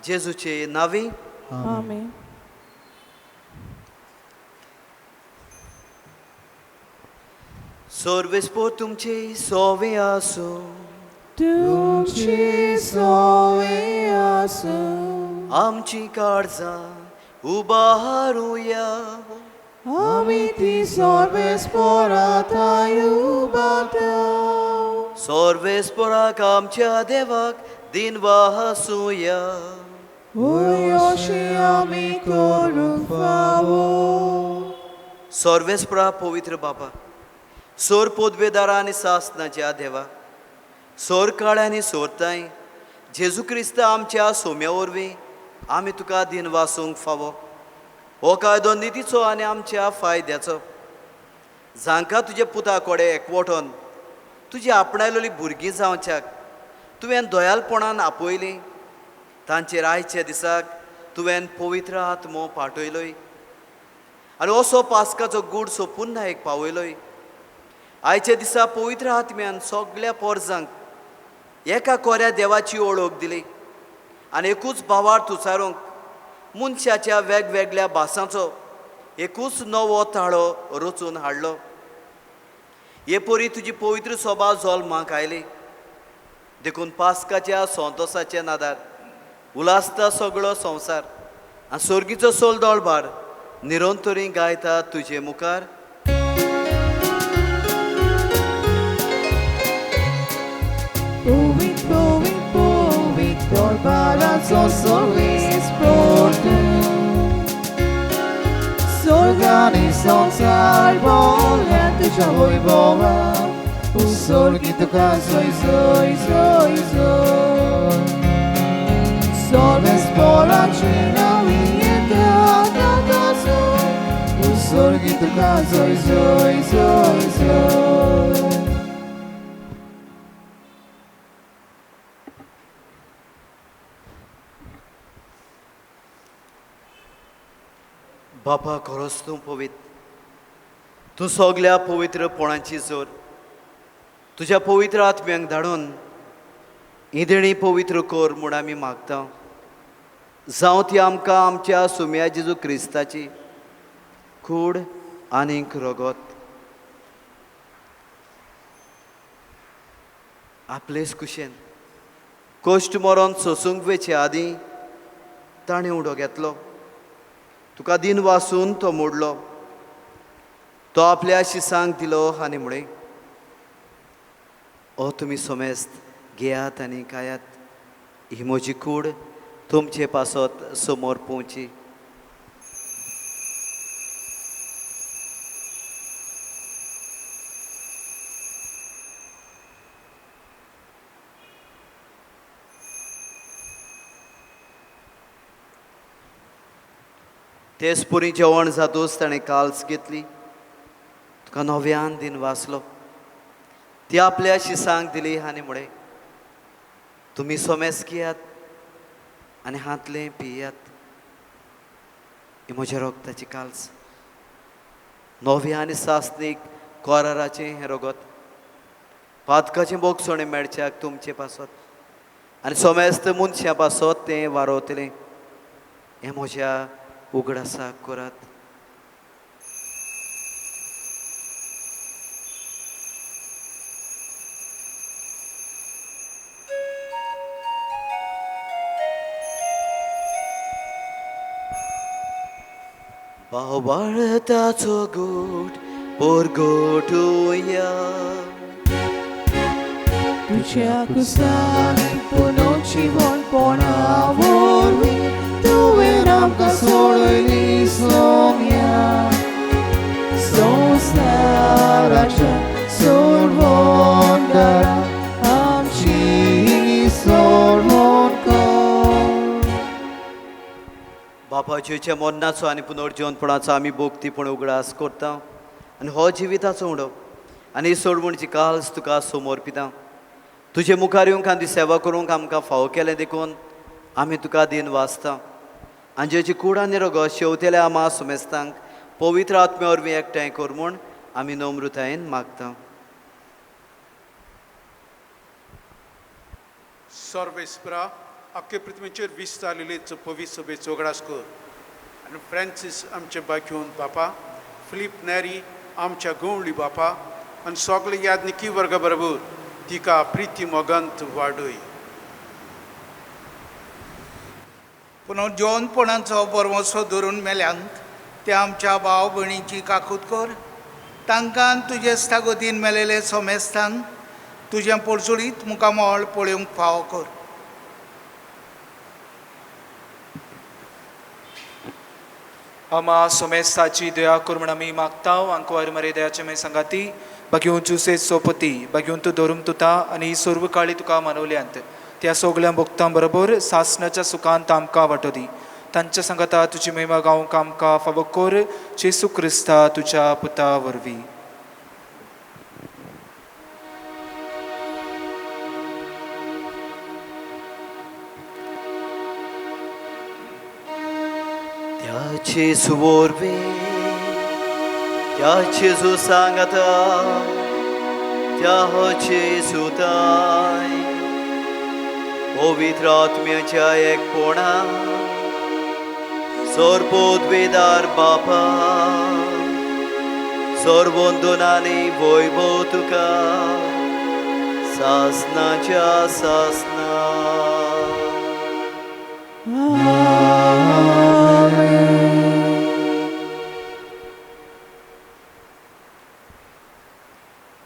जेजूचे नांवी आमेन. सर्वेस्पोर तुमचे सोवे आसूं तुमची सोय आसूं आमची काळजां उबारूया आमी ती सर्वेस्पोरांताय उबारता. सर्वेस्पोराक आमच्या देवाक दिनवासूया अशी आमी करूंक फावो. सर्वेस्परा पवित्र बाबा सोर पोदवेदारा आनी सासनाच्या देवा सोर काळ आनी सोरताय जेजू क्रिस्त आमच्या सोम्या वरवीं आमी तुका दिन वासूंक फावो हो कायदो नितीचो आनी आमच्या फायद्याचो जांकां तुजे पुता कोडे एकवटोन तुजी आपणायलोली भुरगीं जावच्याक तुवें दयालपणान आपयलीं तांचेर आयच्या दिसाक तुवें पवित्र आत्मो पाठयलोय आनी असो पास्काचो गूड सोंपून न्हयक पावयलोय. आयच्या दिसा पवित्र आत्म्यान सगळ्या पोरजांक एका कोऱ्या देवाची ओळख दिली आनी एकूच भावार तुचारूंक मनशाच्या वेगवेगळ्या भासांचो एकूच नवो ताळो रचून हाडलो. हे परी तुजी पवित्र सभा जल्माक आयली देखून पास्काच्या संतोसाच्या नादार उलासता सगळो संवसार आनी सर्गीचो सोलदोळबार निरंतरी गायता तुजे मुखार. Povit, povit, povit, dorbarazo सर्वेस्पोर Sorgani संसार बोल्या तुझ्या वैभवात उसर्गी तुका जय जय जय जय. सर्वेस्पोराची नावी येतात आसूं उसर्गी तुका जय जय जय जय. बापा खरोच तूं पवित्र तूं सगल्या पवित्रपणाची जोर तुज्या पवित्र आत्म्यांक धाडून ही देणी पवित्र कर म्हूण आमी मागता. जावं ती आमकां आमच्या सुम्या जेजू क्रिस्ताची कूड आनीक रगत आपलेच कुशेन कश्ट मरोन सोसूंक वेचे आदीं ताणें उडो घेतलो तुका दिन वासून तो मोडलो तो आपल्या शिसांक दिलो आनी म्हळें ओ तुमी सोमेस्त घेयात आनी खायात ही म्हजी कूड तुमचे पासत समोर पोवची. तेच पुरी जेवण जातूच ताणें काल्स घेतली तुका नव्यान दिन वाचलो ती आपल्या शिसांक दिली आनी म्हळें तुमी सोमेस घेयात आनी हातलें पियात ही म्हज्या रोगताची काल्स नव्या आनी सासनीक कोराराचें हें रगत पातकाचें बोगसोणें मेळच्याक तुमचे पासत आनी सोमेस्त मनशां पासत तें वारोतलें हें म्हज्या उगडासाक करात. भावार्थाचो गूट परगटुया तुझ्या कुसानी पुनोची वणपणा वरवीं तुवें आमकां सोडयली सोम्या संवसाराच्या सोडवणदारा आमची सोडवण कर. बापाच्या मरणाचो आनी पुनर्जीवनपणाचो आमी भोगतीपण उगडास करता आनी हो जिविताचो उडो आनी सोडवणची काल्स तुका समोर पिता तुजे मुखार येवंक आनी सेवा करूंक आमकां फावो केलें देखून आमी तुका दिन वाचता आनी जेची कुडा निरोगो शेवतेल्या आमा सुमेस्तांक पवित्र आत्म्या वरवीं एकठांय कर म्हूण आमी नम्रतायेन मागता. सर्वेस्परा अख्खे पृथ्वीचेर वीस जालेले पवित्र सभेचो उगडास कर आनी फ्रांसीस आमचे बाकीवन बापा, फिलीप नॅरी आमच्या गवळी बापा आनी सगळे यादनिकी वर्गा बरोबर तिका प्रिती मोगांत वाडय. पुनर्जेवणपणाचो बरवसो धरून मेल्यांक त्या आमच्या भाव भयणींची काकूत कर. तांकां तुजे स्थागोतीन मेलेले सोमेस्तान तुजें पोरचुडीत मुखामोळ पळोवंक फावो कर. आमा सोमेस्ताची दया कर म्हण आमी मागता. आंकवार मरे दयाचे मै सांगाती बागेवन चुसे सोपती बागेवन तूं धरून तुता आनी सर्व काळी तुका मानवल्यांत त्या सगळ्या भक्तां बरोबर सासणाच्या सुखांत आमकां वांटो दी. तांच्या सांगाता तुजी महिमा गावंक आमकां फावो कर. जेसू क्रिस्ता तुज्या पुता वरवीं. त्याचे सुवोरवे त्याचे जो सांगता त्याचे सुताय पवित्र आत्म्याच्या एकपणा सर्पोद्वेदार बापा सर्वोंदोनानी वैभव तुका सासनाच्या सासना.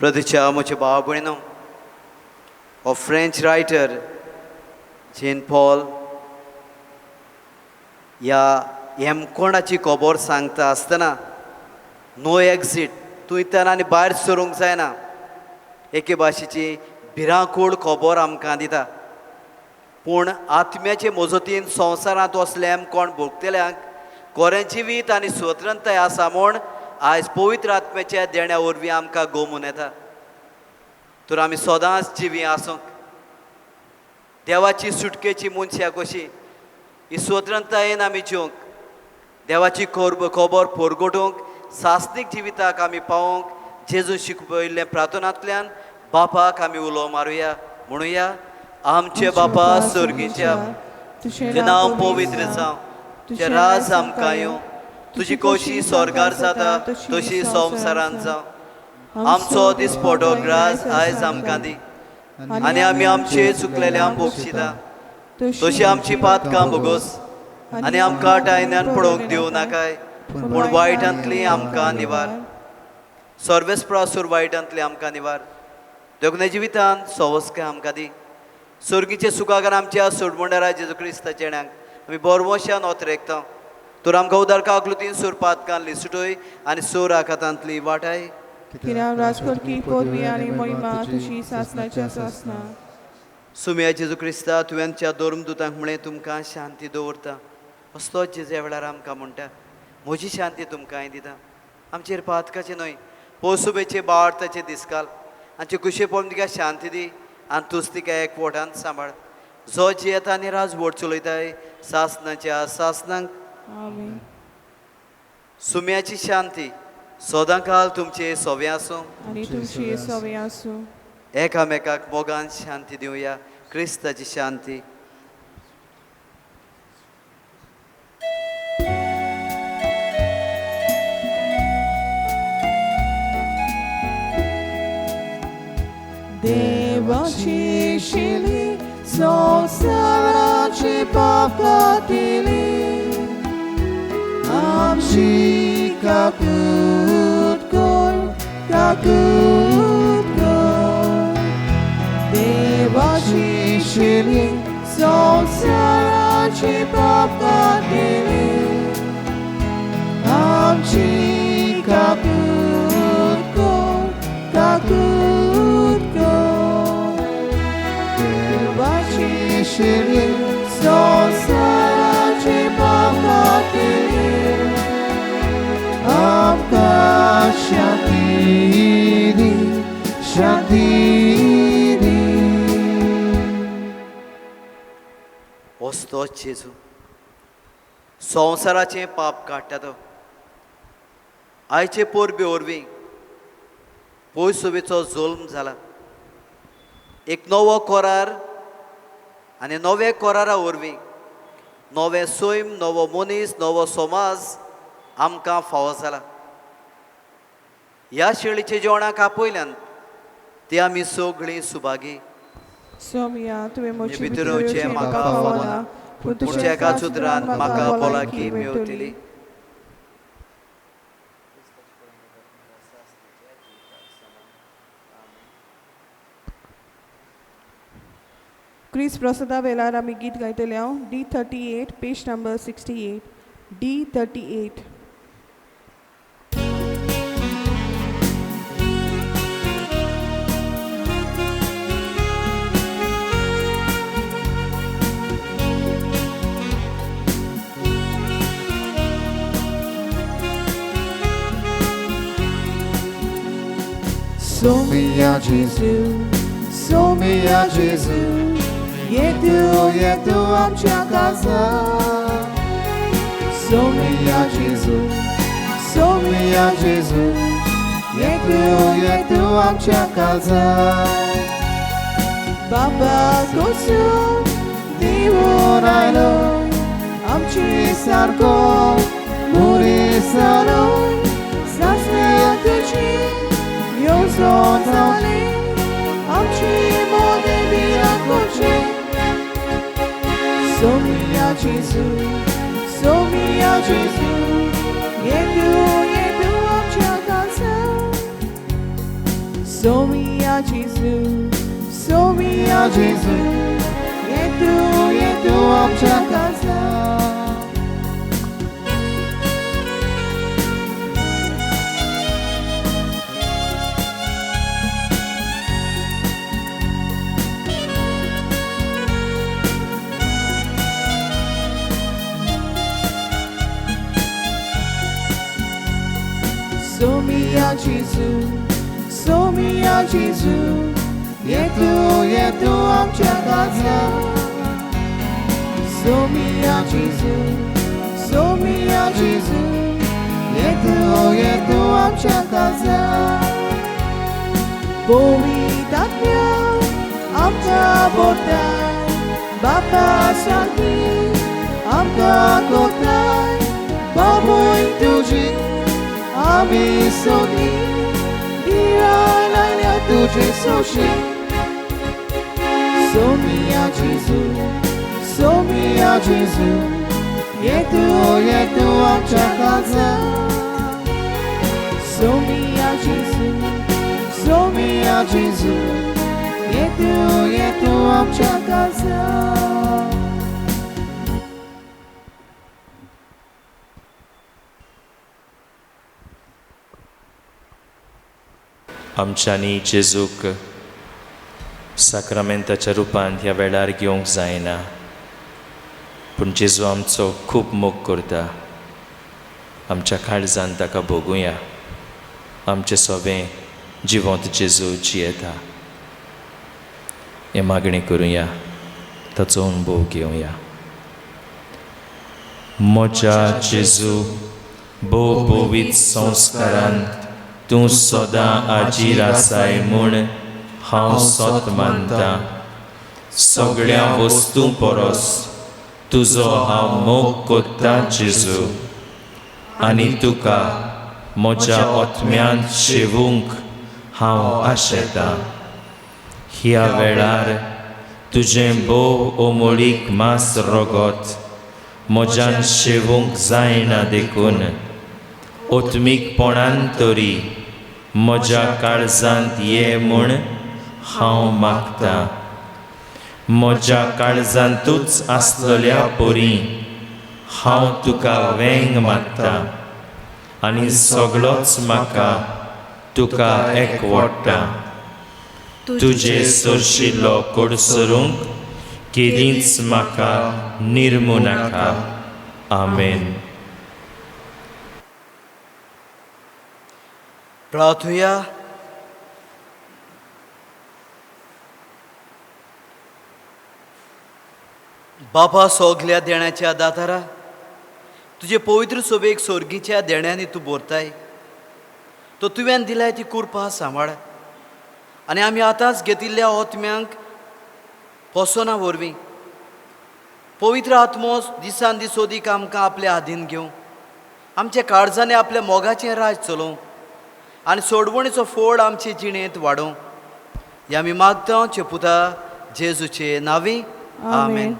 प्रतीच्या म्हज्या भाव भयणो, हो फ्रेंच रायटर जेन पॉल ह्या हेमकोणाची खबर सांगता आसतना नो एक्झिट तूं इतल्यान आनी भायर सरूंक जायना एके भाशेची भिरांकूळ खबर आमकां दिता. पूण आत्म्याचे मजतीन संवसारांत वसले कोण भोगतल्यांक खरें जिवीत आनी स्वतंत्रताय आसा म्हूण आयज पवित्र आत्म्याच्या देण्या वरवीं आमकां गोमून येता. तर आमी सदांच जिवी आसूंक देवाची सुटकेची मनशां कशी ही स्वतंत्रतायेन आमी जिवंक देवाची खबर परगटूंक सासनीक जिविताक आमी पावोंक जेजू शिकयल्लें प्रार्थनांतल्यान बापाक आमी उलो मारुया. म्हणुया, आमचे बापा स्वर्गीच्या तुजें नांव पवित्र जावं, तुजें राज आमकां येवं, तुजी खोशी स्वर्गार जाता तशी संवसारांत जावं. आमचो दिसपडो ग्रास आयज आमकां दी आनी आमी आमचे चुकलेल्यांक बोगशिता तशी आमची पातकां बोगोस आनी आमकां टायन्यान पडोवंक दिवं नाकाय पूण वायटांतली आमकां निवार. सर्वेस्परासूर वायटांतली आमकां निवार. दोगने जिवितांत सवस्काय आमकां दी. सर्गीचे सुखागर आमच्या सोडमंडरा जेजू क्रिस्ताचे येण्याक आमी बरवशान ओतरेकता. तर आमकां उदारका आकृतीन सूर पातकांतली सुटोय आनी सूर आखातांतली वाटाय. कित्याक राजकोटकी पदवी आनी महिमा तुजी सासणाच्या सासना. सुम्या जेजू क्रिस्ता तुवेंच्या दोरमदुतांक म्हळें तुमकां शांती दवरता. असलोच जेजू वेळार आमकां म्हणटा म्हजी शांती तुमकां दिता. आमचेर पातकाचे न्हय पोसुबेचे बाळताचे दिसकाल आमचे कुशेपण तिका शांती दी आनी तूंच तिका एकवटान सांबाळ. जो जियेता आनी राज वोट चलयताय सासनाच्या सासनांक. आमीन. सुम्याची शांती सदां काल तुमचे सोवे आसूं आनी तुमची सवय आसूं. एकामेकाक मोगान शांती दिवया. क्रिस्ताची शांती. देवाची शिली संसाराची पापातिली आमची काकूत कर, काकूत कर. देवाची शिली संसाराची पापातिली आमची काकूत कर, काकूत कर. देवाची शिली संसाराची पापातिली आमकां शांती दी, शांती दी. वस्तो तोच जेजू संवसाराचें पाप काडटा तो आयचे पोरबे ओरवीं पयस सुबेचो जुल्म जाला एक नवो कोरार आनी नवे कोरारा वरवीं नवे सैम नवो मनीस नवो समाज आमकां फावो जाला ह्या शेळीच्या जेवणाक आपयल्यान ती आमी सगळीं सुभागी सोमिया तुवें म्हजे भितर भितर येवचें येवचें म्हाका म्हाका फावना फावना पूण तुमच्या एका सुत्रान म्हाका भलायकी मेळटली क्रिस प्रसादा वेळार आमी गीत गायतले हांव D38 page number 68 D38 Somia Gesù, somia Gesù, jedu amcia casa. Somia Gesù, jedu amcia casa. Baba Gosu, divorajlo, amci sarko, muri saroj, zasneja tuci. Io sono lì, amci mode miracoce. Somia Gesù, jedu amcia casa. Somia Gesù, jedu amcia casa. Somia Gesù, jedu amcia casa. Somia Gesù, jedu amcia casa. Powitat miał amcia bodaj, baba sanki amca kotaj, baboy tuji. Ami sogni, diraj tuđe soši. Somia Gesù, jedu amcia casa. Somia Gesù, jedu amcia casa. आमच्यांनी जेजूक साक्रामेंताच्या रुपांत ह्या वेळार घेवंक जायना पूण जेजू आमचो खूब मोग करता आमच्या काळजांत ताका भोगुया आमचें सोबें जिवंत जेजू जियेता हें मागणी करुया ताचो अनुभव घेवया म्हज्या जेजू भोव पवित्र संस्कारांत तूं सदां आजीर आसाय म्हूण हांव सत मानता सगळ्या वस्तू परस तुजो हांव मोग कोत्ता जेजू आनी तुका म्हज्या आत्म्यांत शेवूंक हांव आशेतां ह्या वेळार तुजें भोव ओमळीक मास रगत म्हज्यान शेवूंक जायना देखून ओत्मीकपणान तरी म्हज्या काळजांत ये म्हूण हांव मागतां म्हज्या काळजांतूच आसलेल्या परी हांव तुका वेंग मागतां आनी सगळोच म्हाका तुका एकवडटा तुजे सरशिल्लो कोडसरूंक केदींच म्हाका निर्मू नाका आमेन प्रार्थुया बापा सोगल्या देण्याच्या दातारा तुझे पवित्र सोबेक सोर्गीच्या देण्याने तू बोरताय तो तुवें दिलाय ती कुरपा सांबाळ आनी आमी आतांच घेतिल्ल्या ओतम्यांक पोसोना वरवीं पवित्र आत्मो दिसान दीस सोदीक आमकां आपल्या हातीन घेवं आमच्या काळजांनी आपल्या मोगाचें राज चलोवं आनी सोडवणीचो फोड आमचे जिणेंत वाडोवं हे आमी मागता चे पुता जेजूचे नांवी आमेन.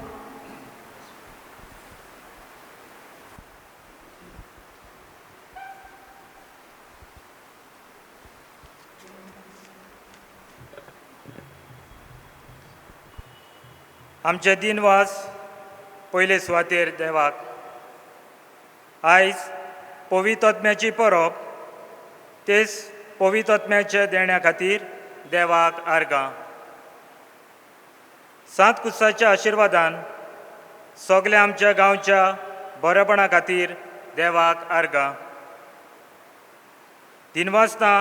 आमचे दिनवास पयले सुवातेर देवाक आयज पवित्र आत्म्याची परब तेच पवित्र आत्म्याच्या देण्या खातीर देवाक आर्गां. सांत कुसाच्या आशिर्वादान सगल्या आमच्या गांवच्या बरेपणा खातीर देवाक आर्गां. दिनवासता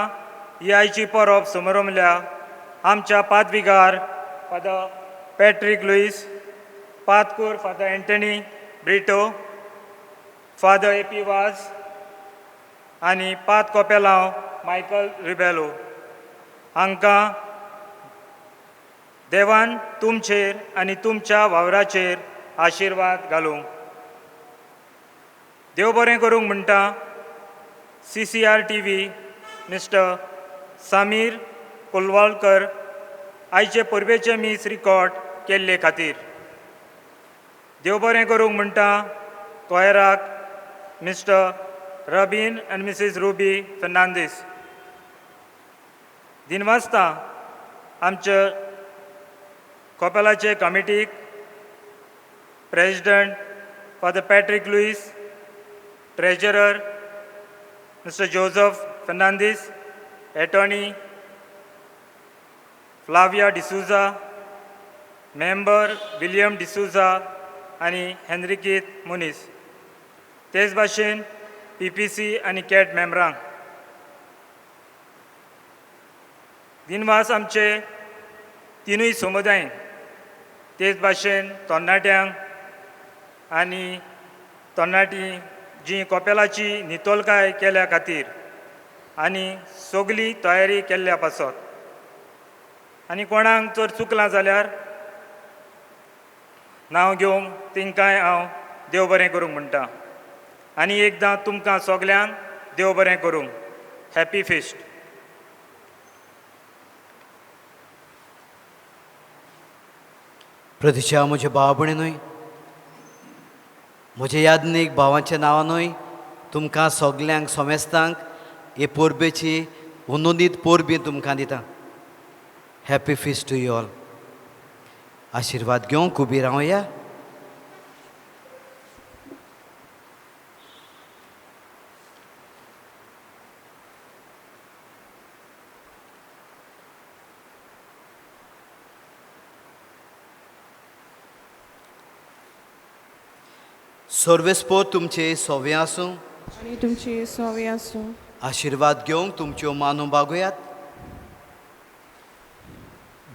ही आयची परब समारंभल्या आमच्या पादविगार फादर पॅट्रिक लुईस, पातकूर father Antony Brito, father A P. Vaz आनी पात कोपेलांव मायकल रिबेलो हांकां देवान तुमचेर आनी तुमच्या वावराचेर आशिर्वाद घालूं. देव बरें करूंक म्हणटा CCR TV mister Sameer Kolwalkar आयचे परबेचे मीस रिकॉर्ड केल्ले खातीर. देव बरें करूंक म्हणटा कोयराक मिस्टर रबीन आनी मिसीस रुबी फेर्नांदीस. दिनवासता आमच्या कोपेलाचे कमिटीक president father Patrick Lewis, treasurer mister Joseph Fernandes, attorney Flavia D'Souza, member William D'Souza आनी हेनरिकीत मुनीस. तेच भाशेन PPC आनी कॅट मेंबरांक. दिनवास आमचे तिनूय समुदाय तेच भाशेन तरणाट्यांक आनी तरणाटी जी कोपेलाची नितोलकाय केल्या खातीर आनी सगली तयारी केल्ल्या पासत. आनी कोणाक जर चुकलां जाल्यार नांव घेवंक तेंकांय हांव देव बरें करूंक म्हणटा. आनी एकदां तुमकां सगल्यांक देव बरें करूंक. Happy feast. प्रतीच्या म्हज्या भाव भयणींनूय म्हज्या यादनीक भावांच्या नांवानूय तुमकां सगल्यांक सोमेस्तांक हे परबेची उनोदीत परबी तुमकां दिता. Happy feast to you all. आशिर्वाद घेवंक उबी रावया. सर्वेस्पोर तुमचे सोवे आसूं आनी तुमची सोवे आसूं. आशिर्वाद घेवंक तुमच्यो मानू बागुयात.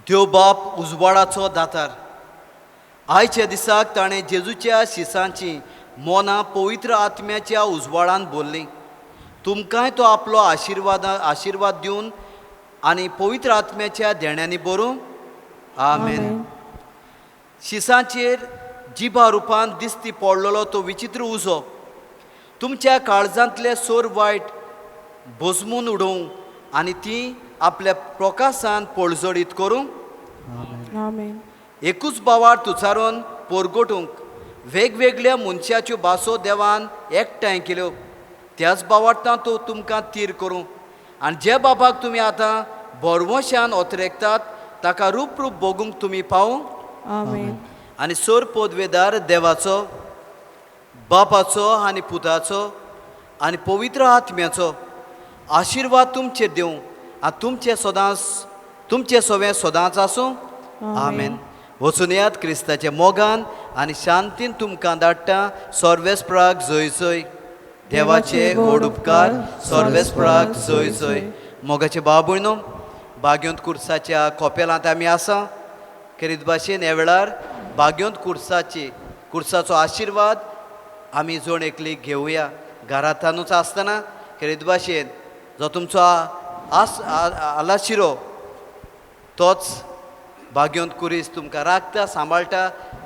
देव बाप उजवाडाचो दातार आयच्या दिसाक ताणें जेजूच्या शिसांची मोना पवित्र आत्म्याच्या उजवाडान भरलीं. तुमकांय तो आपलो आशिर्वाद दिवन आनी पवित्र आत्म्याच्या देण्यांनी भरूं. आमेन. शिसांचेर जिबा रुपान दिसती पडलेलो तो विचित्र उजो तुमच्या काळजांतले सोर वायट भस्मून उडोवं आनी ती आपल्या प्रकाशान पळजडीत करूं. आमेन. एकूच बावार तुचारून पोरगोटूंक वेगवेगळ्या मनशाच्यो भासो देवान एकठांय केल्यो त्याच बावार्थां तो तुमकां तीर करूं आनी जे बाबाक तुमी आतां बरवशान ओतरेकतात ताका रूप रूप भोगूंक तुमी पावूं. आमेन. आनी सोर पोदवेदार देवाचो बापाचो आनी पुताचो आनी पवित्र आत्म्याचो आशिर्वाद तुमचेर दिवं आनी तुमचे सोवें सदांच आसूं. आमेन. वचून येयात क्रिस्ताच्या मोगान आनी शांतीन तुमकां धाडटा. सर्वेस्पराक जय जय. देवाचे व्हड उपकार सर्वेस्पराक जय जय. मोगाचे भाव भयणो बाग्योंत कुर्साच्या कोपेलांत आमी आसा. खरीत भाशेन ह्या वेळार बाग्योंत कुर्साची कुर्साचो आशिर्वाद आमी जोण एकलीक घेवया. घरांतूच आसतना खेरीत भाशेन जो तुमचो आलाशिरो तोच भाग्योंत कुरीस तुमकां राखता, सांबाळटा,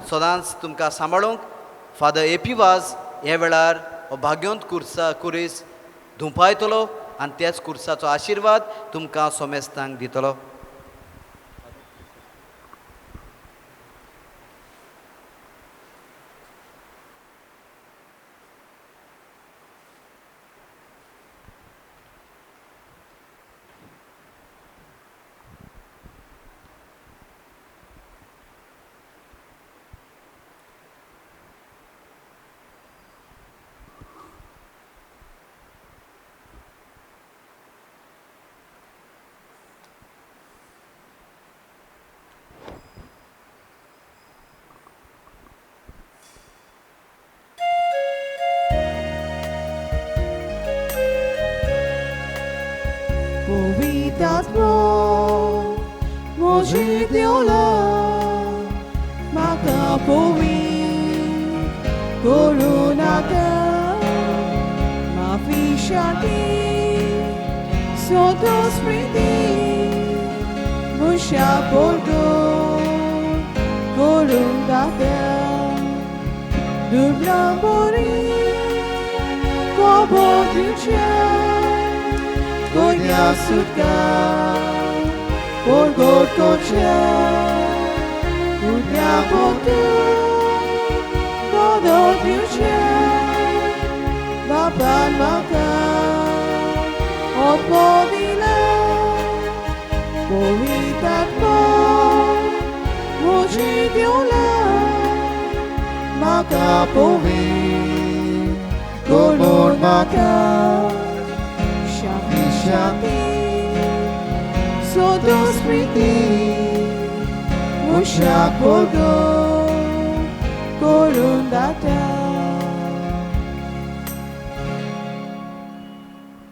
सदांच तुमकां सांबाळूंक फादर एपिवाज हे वेळार हो भाग्योंत कुरीस धुंपायतलो आनी त्याच कुर्साचो आशिर्वाद तुमकां सोमेस्तांक दितलो. Powitatmo, może diola, maka powi, korunaka, ma fiszati, soto spriti, musha polgo, korundaka, dublambori, koboducha. Godnia sutka, porgot kocha, Godnia botu, godot yucha, baban maka, odpodila, powitat mo, moji diola, maka powi, kolor maka. Shati, soto spriti, musha polgo, korundata.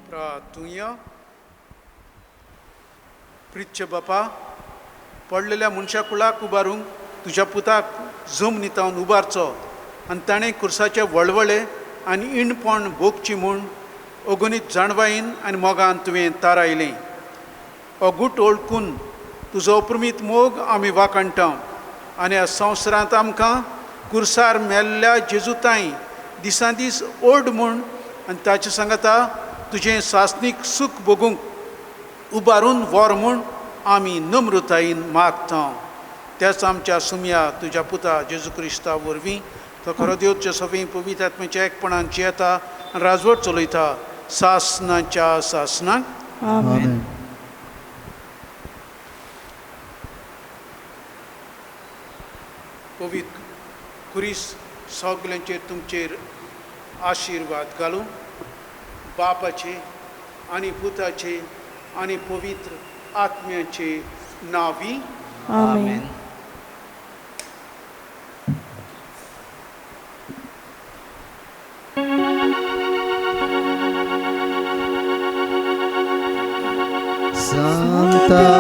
प्रार्थूया. प्रिच्य बापा, पडलेल्या मनशा कुळाक उबारूंक तुज्या पुताक जम नितावन उबारचो आनी ताणें कुर्साचे वळवळे आनी इणपण भोगची म्हूण अगणीत जाणवाईन आनी मोगान तुवें तारायलें. अगूट ओळखून तुजो अप्रमीत मोग आमी वाकणटा आनी ह्या संवसारांत आमकां कुर्सार मेल्ल्या जेजूताय दिसान दीस ओड म्हूण आनी ताचे सांगता तुजें सासनीक सूख भोगूंक उबारून व्हर म्हूण आमी नम्रतायेन मागता. त्याच आमच्या सुमया तुज्या पुता जेजू क्रिस्ता वरवीं तो खरो देवच्या सवें पवित्र आत्म्याच्या एकपणान जियेता आनी राजवट चलयता सासनाच्या सासनाक. Amen. पवित्र कुरीस सगल्यांचेर तुमचेर आशिर्वाद घालूं. बापाचे आनी पुताचे आनी पवित्र आत्म्याचे नावी. Amen. Santa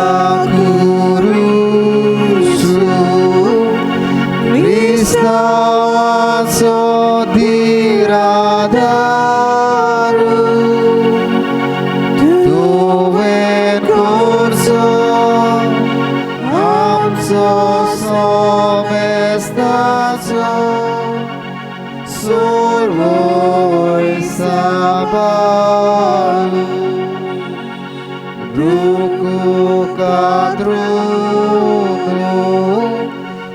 Cruz, Krishna Sodhiradaru, Tuven Corso, Amso Somestaso, Sorvoi Sabalu, Ruku kadruno,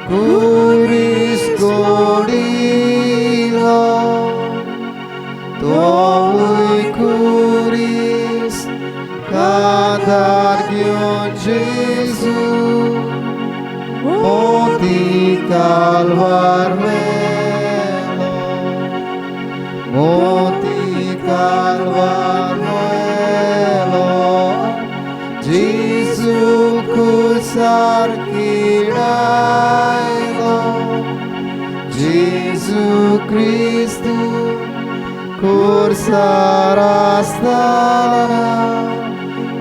kuris godilo, toi kuris kadargion Jesu, monti Calvarmelo, monti Calvarmelo. Jesu kusar kirailo, Jesu Kristu kursar astana,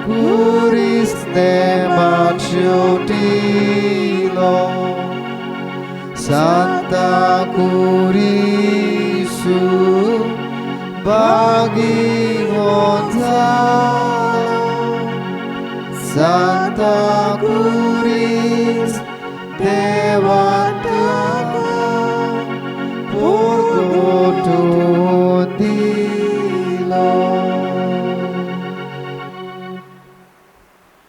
kuris ne maciotilo, Santa Santa Curisu Bhagivanta Santa Curis Deva